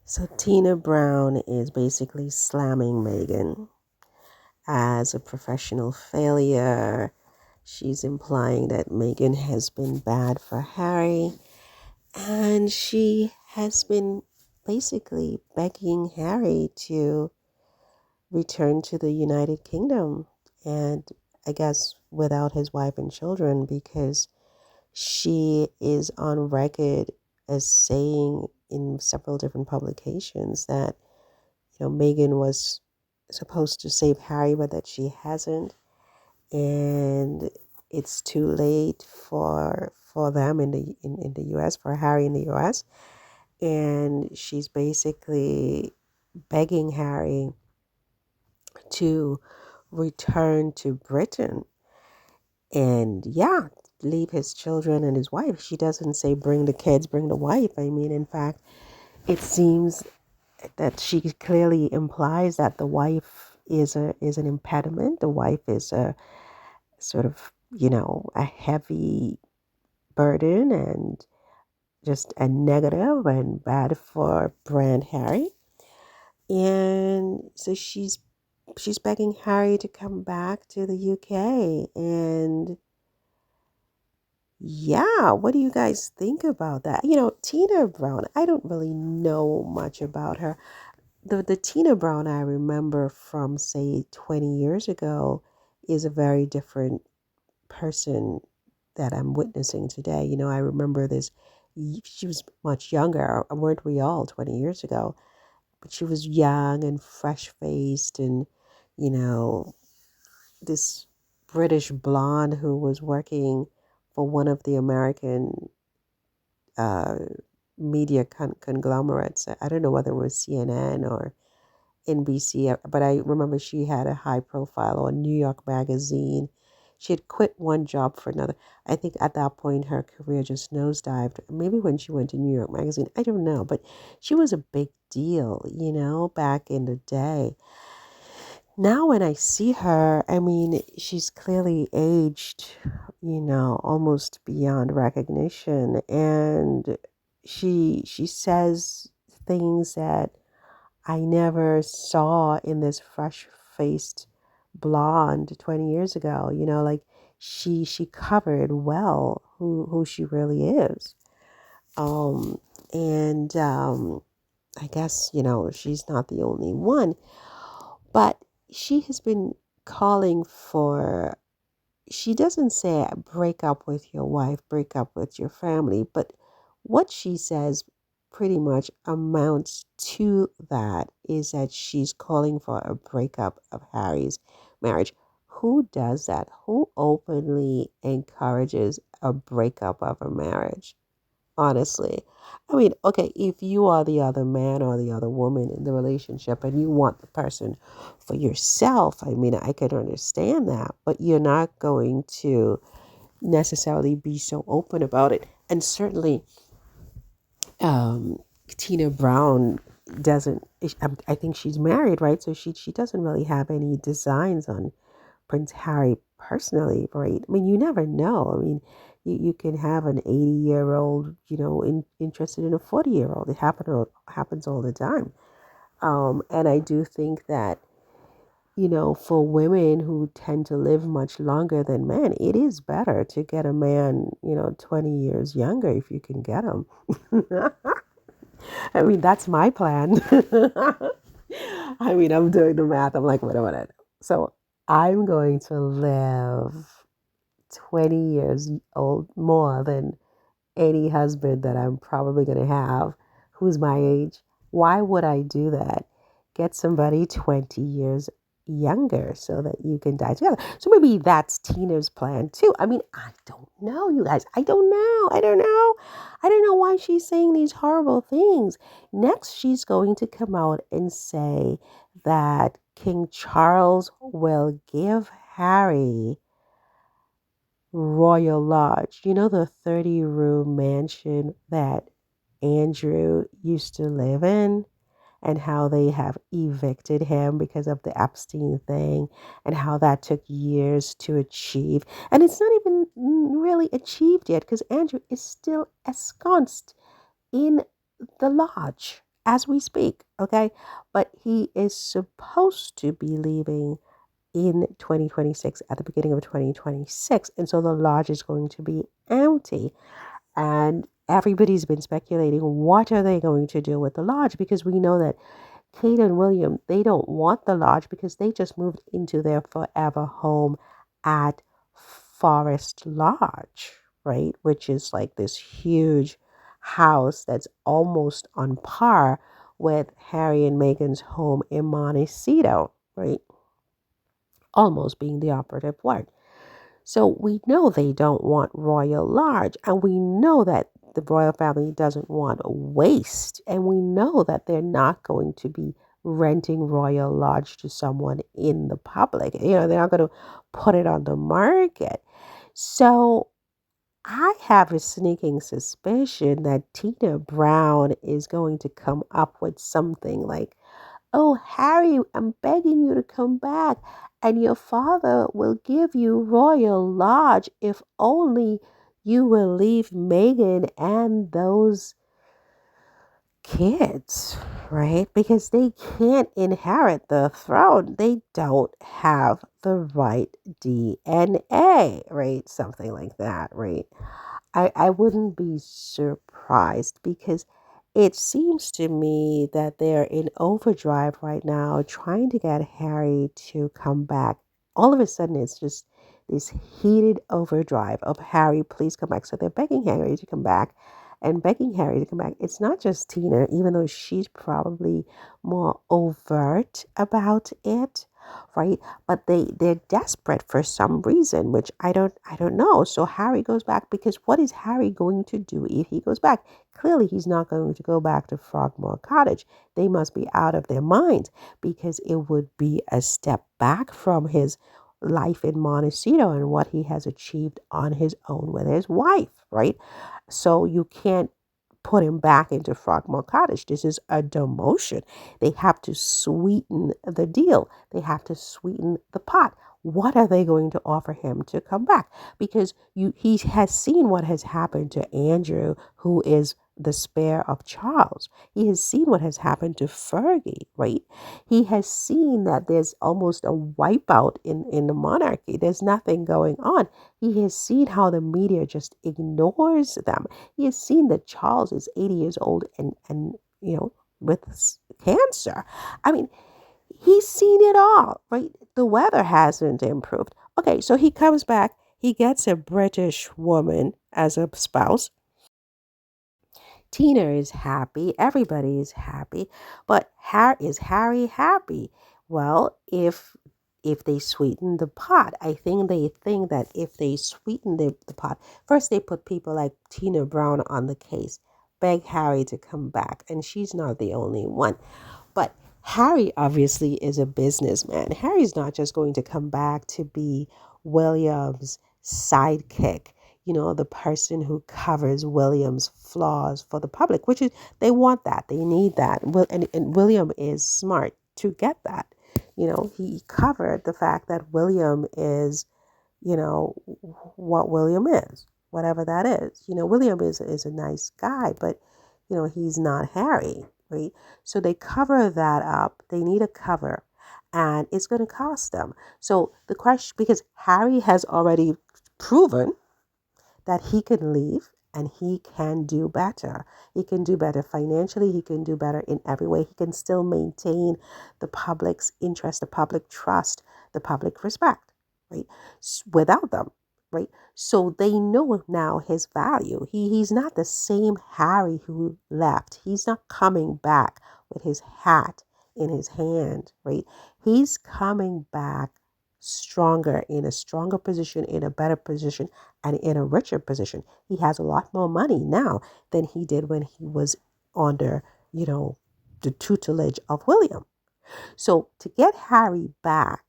So Tina Brown is basically slamming Meghan as a professional failure. She's implying that Meghan has been bad for Harry, and she has been basically begging Harry to return to the United Kingdom, and I guess without his wife and children, because she is on record as saying in several different publications that Meghan was supposed to save Harry, but that she hasn't, and it's too late for them in the U.S., for Harry in the U.S., and she's basically begging Harry to return to Britain and, yeah, leave his children and his wife. She doesn't say bring the kids, bring the wife. I mean, in fact, it seems that she clearly implies that the wife is an impediment. The wife is a sort of, a heavy burden and just a negative and bad for brand Harry. And so she's begging Harry to come back to the UK. And yeah, what do you guys think about that? Tina Brown, I don't really know much about her. The Tina Brown I remember from, say, 20 years ago is a very different person that I'm witnessing today. I remember this, she was much younger, weren't we all 20 years ago? But she was young and fresh faced and, you know, this British blonde who was working for one of the American uh, media conglomerates. I don't know whether it was CNN or NBC, but I remember she had a high profile on New York Magazine. She had quit one job for another. I think at that point her career just nosedived. Maybe when she went to New York Magazine, I don't know, but she was a big deal, back in the day. Now when I see her, I mean, she's clearly aged, almost beyond recognition, and she says things that I never saw in this fresh-faced blonde 20 years ago. Like she covered well who she really is. Um, and I guess, she's not the only one, but she has been calling for, she doesn't say break up with your wife, break up with your family, but what she says pretty much amounts to that is that she's calling for a breakup of Harry's marriage. Who does that? Who openly encourages a breakup of a marriage? Honestly. I mean, okay, if you are the other man or the other woman in the relationship and you want the person for yourself, I mean, I can understand that, but you're not going to necessarily be so open about it. And certainly, um, Tina Brown doesn't, I think she's married, right? So she doesn't really have any designs on Prince Harry personally, right? I mean, you never know. I mean, you can have an 80-year-old, interested in a 40-year-old. It happens all the time. And I do think that, for women who tend to live much longer than men, it is better to get a man, 20 years younger if you can get him. I mean, that's my plan. I mean, I'm doing the math. I'm like, wait a minute. So I'm going to live 20 years old more than any husband that I'm probably going to have who's my age. Why would I do that? Get somebody 20 years younger so that you can die together. So maybe that's Tina's plan too. I mean, I don't know, you guys. I don't know. I don't know why she's saying these horrible things. Next, she's going to come out and say that King Charles will give Harry Royal Lodge. The 30-room mansion that Andrew used to live in, and how they have evicted him because of the Epstein thing, and how that took years to achieve. And it's not even really achieved yet because Andrew is still ensconced in the lodge as we speak, okay? But he is supposed to be leaving in 2026, at the beginning of 2026. And so the lodge is going to be empty. And everybody's been speculating, what are they going to do with the lodge? Because we know that Kate and William, they don't want the lodge because they just moved into their forever home at Forest Lodge, right? Which is like this huge house that's almost on par with Harry and Meghan's home in Montecito, right? Almost being the operative word. So we know they don't want Royal Lodge, and we know that the royal family doesn't want waste, and we know that they're not going to be renting Royal Lodge to someone in the public. They're not going to put it on the market. So I have a sneaking suspicion that Tina Brown is going to come up with something like, "Oh, Harry, I'm begging you to come back, and your father will give you Royal Lodge if only you will leave Meghan and those kids," right? Because they can't inherit the throne. They don't have the right DNA, right? Something like that, right? I wouldn't be surprised because it seems to me that they're in overdrive right now trying to get Harry to come back. All of a sudden, it's just this heated overdrive of Harry, please come back. So they're begging Harry to come back and begging Harry to come back. It's not just Tina, even though she's probably more overt about it, right? But they're desperate for some reason, which I don't know. So Harry goes back because what is Harry going to do if he goes back? Clearly he's not going to go back to Frogmore Cottage. They must be out of their minds because it would be a step back from his life in Montecito and what he has achieved on his own with his wife, right? So you can't put him back into Frogmore Cottage. This is a demotion. They have to sweeten the deal. They have to sweeten the pot. What are they going to offer him to come back? Because he has seen what has happened to Andrew, who is the spare of Charles. He has seen what has happened to Fergie, right? He has seen that there's almost a wipeout in the monarchy. There's nothing going on. He has seen how the media just ignores them. He has seen that Charles is 80 years old and with cancer. I mean, he's seen it all, right? The weather hasn't improved. Okay, so he comes back. He gets a British woman as a spouse. Tina is happy. Everybody is happy. But is Harry happy? Well, if they sweeten the pot, I think they think that if they sweeten the pot, first they put people like Tina Brown on the case, beg Harry to come back, and she's not the only one. But Harry obviously is a businessman. Harry's not just going to come back to be William's sidekick, the person who covers William's flaws for the public, which is, they want that. They need that. And William is smart to get that. He covered the fact that William is, what William is, whatever that is. William is a nice guy, but, he's not Harry, right? So they cover that up. They need a cover, and it's going to cost them. So the question, because Harry has already proven that he can leave and he can do better. He can do better financially. He can do better in every way. He can still maintain the public's interest, the public trust, the public respect, right? Without them, right? So they know now his value. He's not the same Harry who left. He's not coming back with his hat in his hand, right? He's coming back stronger, in a stronger position, in a better position, and in a richer position. He has a lot more money now than he did when he was under, the tutelage of William. So to get Harry back,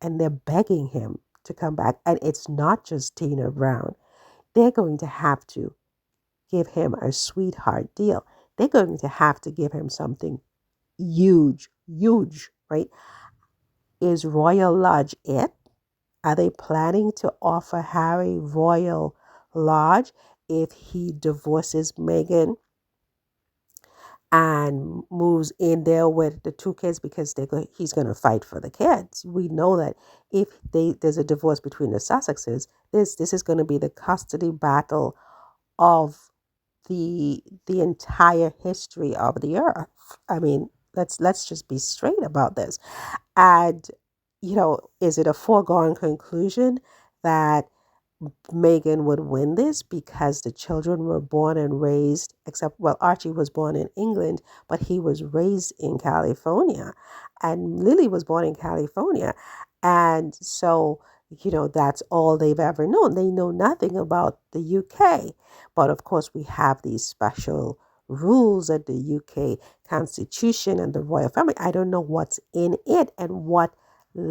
and they're begging him to come back, and it's not just Tina Brown, they're going to have to give him a sweetheart deal. They're going to have to give him something huge, huge, right? Is Royal Lodge it? Are they planning to offer Harry Royal Lodge if he divorces Meghan and moves in there with the two kids because he's going to fight for the kids. We know that if there's a divorce between the Sussexes, this is going to be the custody battle of the entire history of the earth. I mean, let's just be straight about this. And is it a foregone conclusion that Meghan would win this because the children were born and raised, except, well, Archie was born in England, but he was raised in California. And Lily was born in California. And so, that's all they've ever known. They know nothing about the UK. But of course, we have these special rules of the UK Constitution and the royal family. I don't know what's in it and what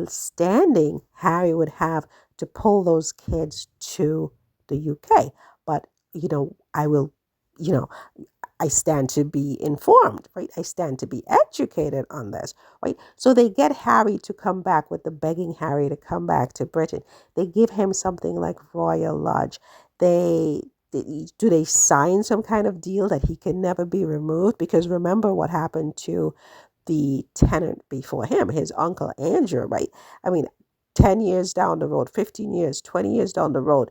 standing Harry would have to pull those kids to the UK. But, I will, you know, I stand to be informed, right? I stand to be educated on this, right? So they get Harry to come back with the begging Harry to come back to Britain. They give him something like Royal Lodge. Do they sign some kind of deal that he can never be removed? Because remember what happened to the tenant before him, his uncle Andrew, right? I mean, 10 years down the road, 15 years, 20 years down the road,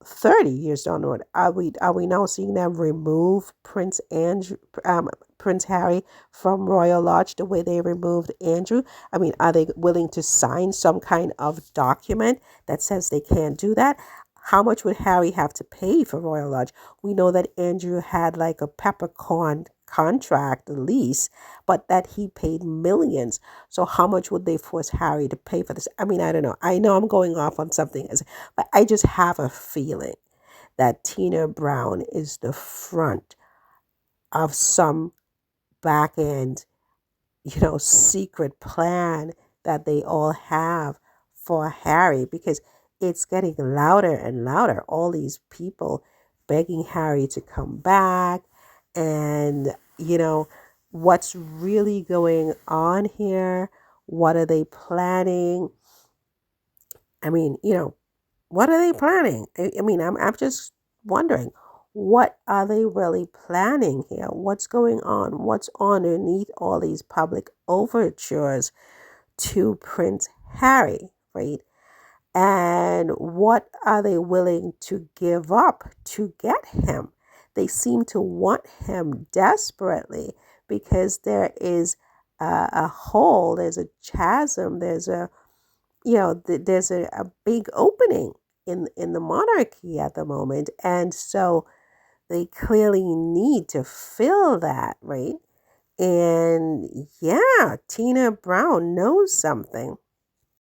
30 years down the road, are we now seeing them remove Prince Harry from Royal Lodge the way they removed Andrew? I mean, are they willing to sign some kind of document that says they can't do that? How much would Harry have to pay for Royal Lodge? We know that Andrew had like a peppercorn contract, lease, but that he paid millions. So how much would they force Harry to pay for this? I mean, I don't know. I know I'm going off on something, but I just have a feeling that Tina Brown is the front of some back end, secret plan that they all have for Harry, because it's getting louder and louder. All these people begging Harry to come back. And, what's really going on here? What are they planning? I mean, what are they planning? I mean, I'm just wondering, what are they really planning here? What's going on? What's underneath all these public overtures to Prince Harry, right? And what are they willing to give up to get him? They seem to want him desperately because there is a hole, there's a chasm, there's a big opening in the monarchy at the moment. And so they clearly need to fill that, right? And yeah, Tina Brown knows something.